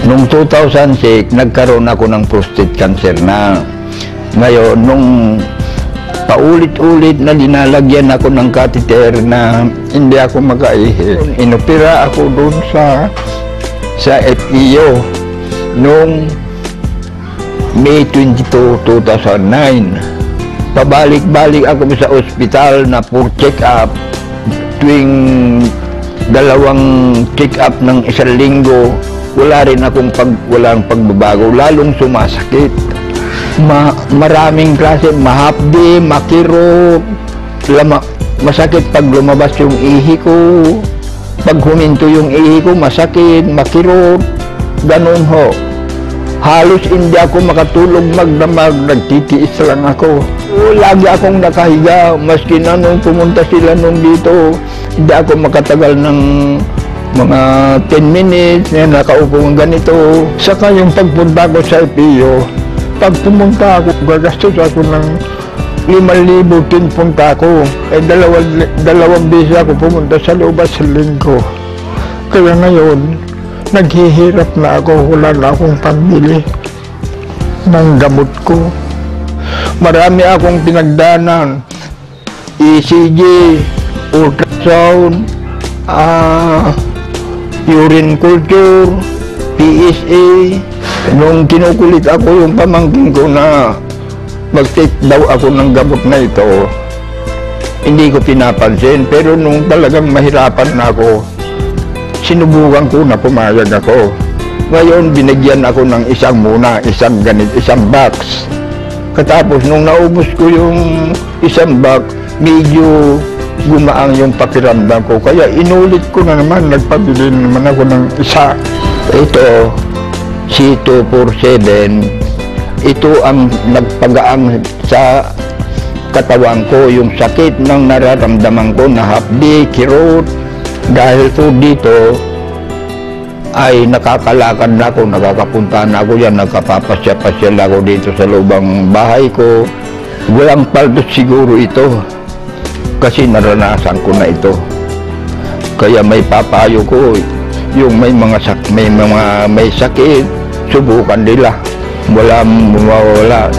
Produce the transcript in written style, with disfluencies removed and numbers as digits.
Noong 2006, nagkaroon ako ng prostate cancer na. Ngayon, nung paulit-ulit na linalagyan ako ng catheter na hindi ako makaihi. Inopera ako doon sa FEO noong May 22, 2009. Pabalik-balik ako sa ospital na for check-up. Tuwing dalawang check-up ng isang linggo, wala rin akong walang pagbabago, lalong sumasakit. Maraming klase, mahapdi, makirot, masakit pag lumabas yung ihi ko, pag huminto yung ihi ko, masakit, makirot, ganun ho. Halos hindi ako makatulog magdamag, nagtitiis lang ako. Lagi akong nakahiga, maski na nung pumunta sila nung dito, hindi ako makatagal ng mga 10 minutes na nakaupo ng ganito. Saka yung pagpunta ko sa FEO, pag pumunta ako, gagastos ako ng 5,000 pinpunta ako. Dalawang beses ako pumunta sa loob sa linggo. Kaya ngayon, naghihirap na ako, wala na akong pambili ng gamot ko. Marami akong pinagdanan, ECG, ultrasound, urine culture, PSA. Nung kinukulit ako yung pamangkin ko na mag-take daw ako ng gamot na ito, hindi ko pinapansin. Pero nung talagang mahirapan na ako, sinubukan ko na pumayag ako. Ngayon, binigyan ako ng isang box. Katapos, nung naubos ko yung isang box, medyo gumaang yung pakiramdam ko. Kaya inulit ko na naman, nagpabili naman ako ng isa. Ito, C247, ito ang nagpagaang sa katawan ko, yung sakit ng nararamdaman ko na hapdi, kirot. Dahil po dito ay nakakalakad na ako, nakakapunta na ako yan, nakapapasya-pasya ako dito sa lubang bahay ko. Walang paldos siguro ito kasi naranasan ko na ito. Kaya may papayo ko, yung may sakit, subukan nila. Walang mawawala.